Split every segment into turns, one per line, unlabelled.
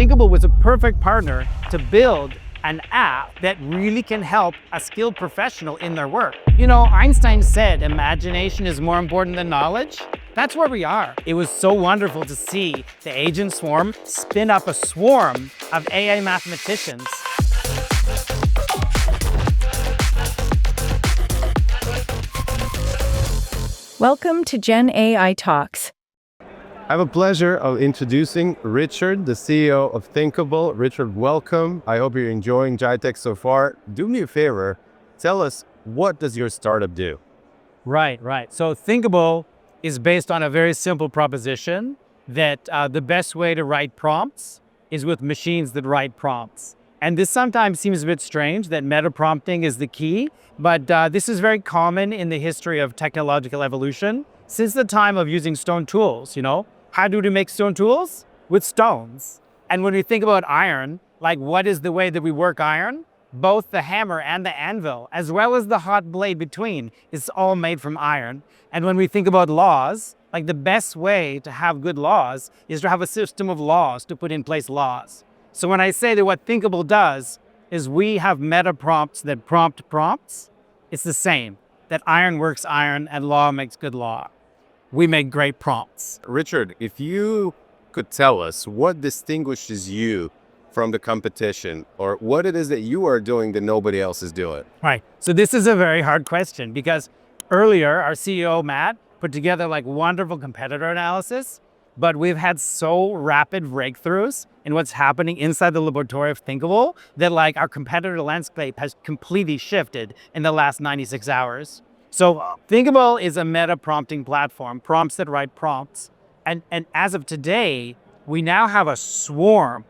Thinkable was a perfect partner to build an app that really can help a skilled professional in their work. You know, Einstein said imagination is more important than knowledge. That's where we are. It was so wonderful to see the agent swarm spin up a swarm of AI mathematicians.
Welcome to Gen AI Talks.
I have a pleasure of introducing Richard, the CEO of Thinkable. Richard, welcome. I hope you're enjoying GITEX so far. Do me a favor, tell us, what does your startup do?
Right. So Thinkable is based on a very simple proposition that the best way to write prompts is with machines that write prompts. And this sometimes seems a bit strange that meta prompting is the key, but this is very common in the history of technological evolution since the time of using stone tools, you know? How do we make stone tools? With stones. And when we think about iron, like what is the way that we work iron? Both the hammer and the anvil, as well as the hot blade between, is all made from iron. And when we think about laws, like the best way to have good laws is to have a system of laws to put in place laws. So when I say that what Thinkable does is we have meta prompts that prompt prompts, it's the same, that iron works iron and law makes good law. We make great prompts.
Richard, if you could tell us what distinguishes you from the competition, or what it is that you are doing that nobody else is doing?
Right. So this is a very hard question because earlier our CEO, Matt, put together like wonderful competitor analysis, but we've had so rapid breakthroughs in what's happening inside the laboratory of Thinkable that like our competitor landscape has completely shifted in the last 96 hours. So Thinkable is a meta prompting platform, prompts that write prompts. And as of today, we now have a swarm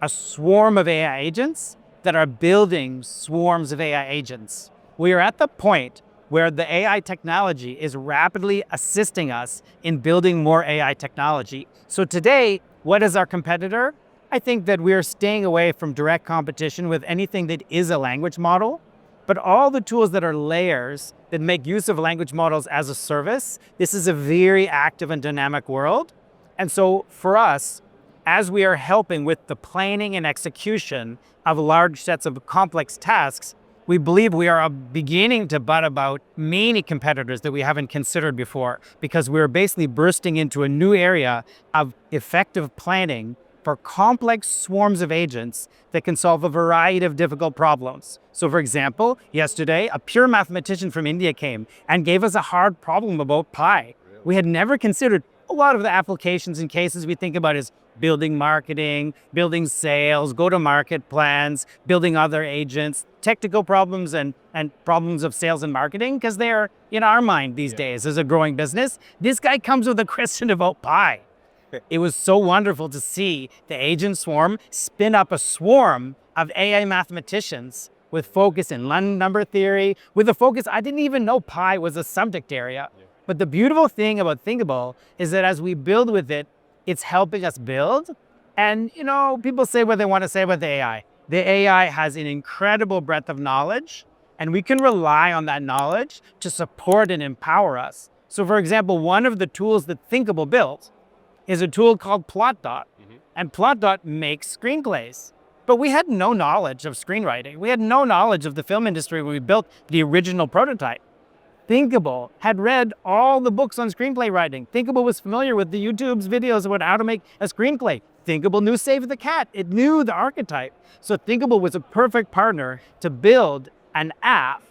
of AI agents that are building swarms of AI agents. We are at the point where the AI technology is rapidly assisting us in building more AI technology. So today, what is our competitor? I think that we are staying away from direct competition with anything that is a language model. But all the tools that are layers that make use of language models as a service, this is a very active and dynamic world. And so for us, as we are helping with the planning and execution of large sets of complex tasks, we believe we are beginning to butt about many competitors that we haven't considered before, because we're basically bursting into a new area of effective planning for complex swarms of agents that can solve a variety of difficult problems. So for example, yesterday, a pure mathematician from India came and gave us a hard problem about pi. We had never considered a lot of the applications and cases we think about is building marketing, building sales, go-to-market plans, building other agents, technical problems and problems of sales and marketing, because they're in our mind these days as a growing business. This guy comes with a question about pi. It was so wonderful to see the agent swarm spin up a swarm of AI mathematicians with focus in London number theory, with a focus, I didn't even know pi was a subject area. But the beautiful thing about Thinkable is that as we build with it, it's helping us build. And you know, people say what they want to say about the AI. The AI has an incredible breadth of knowledge, and we can rely on that knowledge to support and empower us. So for example, one of the tools that Thinkable built is a tool called Plot. And Plot makes screenplays. But we had no knowledge of screenwriting. We had no knowledge of the film industry when we built the original prototype. Thinkable had read all the books on screenplay writing. Thinkable was familiar with the YouTube's videos about how to make a screenplay. Thinkable knew Save the Cat. It knew the archetype. So Thinkable was a perfect partner to build an app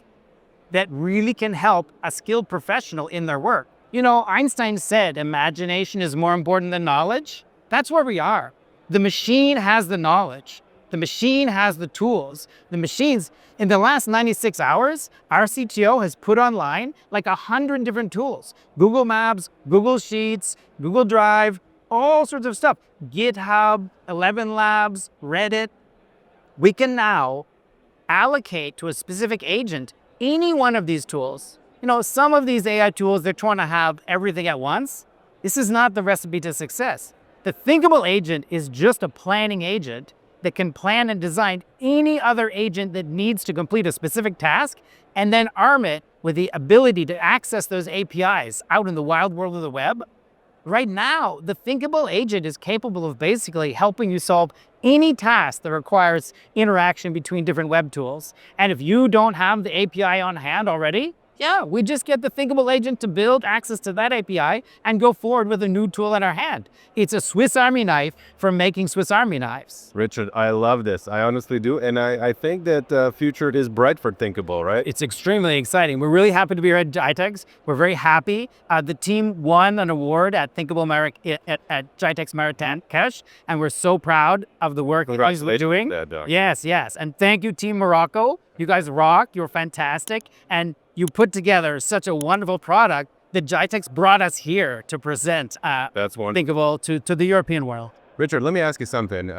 that really can help a skilled professional in their work. You know, Einstein said imagination is more important than knowledge. That's where we are. The machine has the knowledge. The machine has the tools. The machines, in the last 96 hours, our CTO has put online like 100 different tools. Google Maps, Google Sheets, Google Drive, all sorts of stuff. GitHub, 11 Labs, Reddit. We can now allocate to a specific agent any one of these tools. You know, some of these AI tools, they're trying to have everything at once. This is not the recipe to success. The Thinkable agent is just a planning agent that can plan and design any other agent that needs to complete a specific task, and then arm it with the ability to access those APIs out in the wild world of the web Right now, the Thinkable agent is capable of basically helping you solve any task that requires interaction between different web tools. And if you don't have the API on hand already, yeah, we just get the Thinkable agent to build access to that API and go forward with a new tool in our hand. It's a Swiss Army knife for making Swiss Army knives.
Richard, I love this. I honestly do. And I think that the future is bright for Thinkable, right?
It's extremely exciting. We're really happy to be here at GITEX. We're very happy. The team won an award at Thinkable at GITEX Marrakesh, and we're so proud of the work you guys are doing. Yes. And thank you, Team Morocco. You guys rock. You're fantastic. And you put together such a wonderful product that GITEX brought us here to present
That's wonderful.
Thinkable to the European world.
Richard, let me ask you something.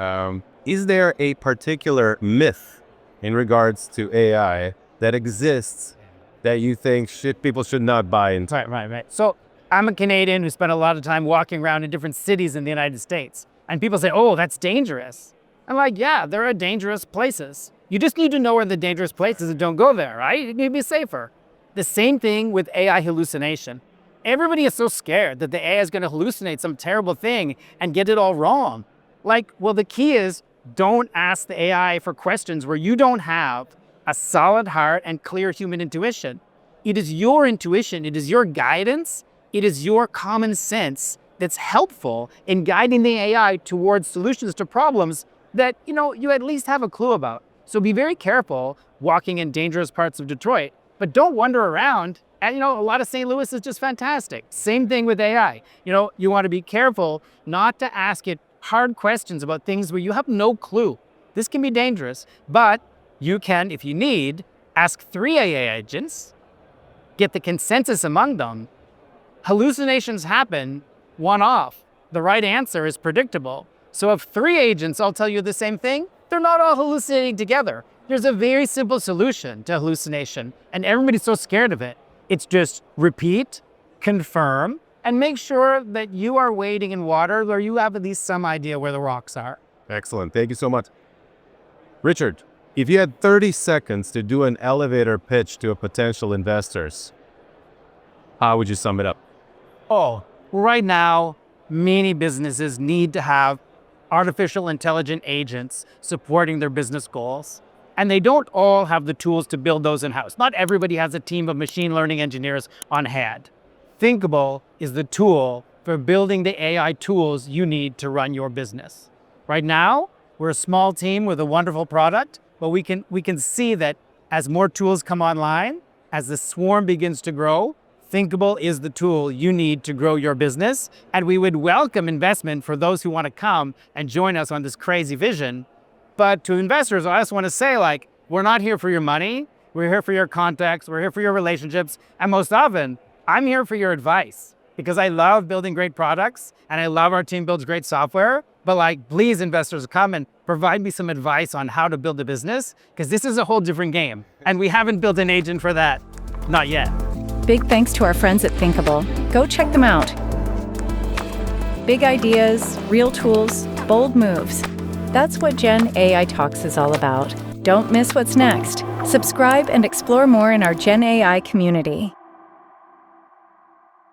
Is there a particular myth in regards to AI that exists that you think people should not buy into?
Right. So I'm a Canadian who spent a lot of time walking around in different cities in the United States. And people say, oh, that's dangerous. I'm like, yeah, there are dangerous places. You just need to know where the dangerous places and don't go there, right? You need to be safer. The same thing with AI hallucination. Everybody is so scared that the AI is going to hallucinate some terrible thing and get it all wrong. Well, the key is don't ask the AI for questions where you don't have a solid heart and clear human intuition. It is your intuition, it is your guidance, it is your common sense that's helpful in guiding the AI towards solutions to problems that, you at least have a clue about. So be very careful walking in dangerous parts of Detroit, but don't wander around. And a lot of St. Louis is just fantastic. Same thing with AI. You want to be careful not to ask it hard questions about things where you have no clue. This can be dangerous, but you can, if you need, ask 3 AI agents, get the consensus among them. Hallucinations happen one-off. The right answer is predictable. So if 3 agents all tell you the same thing, they're not all hallucinating together. There's a very simple solution to hallucination, and everybody's so scared of it. It's just repeat, confirm, and make sure that you are wading in water where you have at least some idea where the rocks are.
Excellent. Thank you so much. Richard, if you had 30 seconds to do an elevator pitch to a potential investors, how would you sum it up?
Oh, right now, many businesses need to have artificial intelligent agents supporting their business goals. And they don't all have the tools to build those in-house. Not everybody has a team of machine learning engineers on hand. Thinkable is the tool for building the AI tools you need to run your business. Right now, we're a small team with a wonderful product, but we can see that as more tools come online, as the swarm begins to grow, Thinkable is the tool you need to grow your business. And we would welcome investment for those who want to come and join us on this crazy vision. But to investors, I just want to say, we're not here for your money. We're here for your contacts. We're here for your relationships. And most often, I'm here for your advice because I love building great products and I love our team builds great software. But please, investors, come and provide me some advice on how to build a business because this is a whole different game. And we haven't built an agent for that. Not yet.
Big thanks to our friends at Thinkable. Go check them out. Big ideas, real tools, bold moves. That's what Gen AI Talks is all about. Don't miss what's next. Subscribe and explore more in our Gen AI community.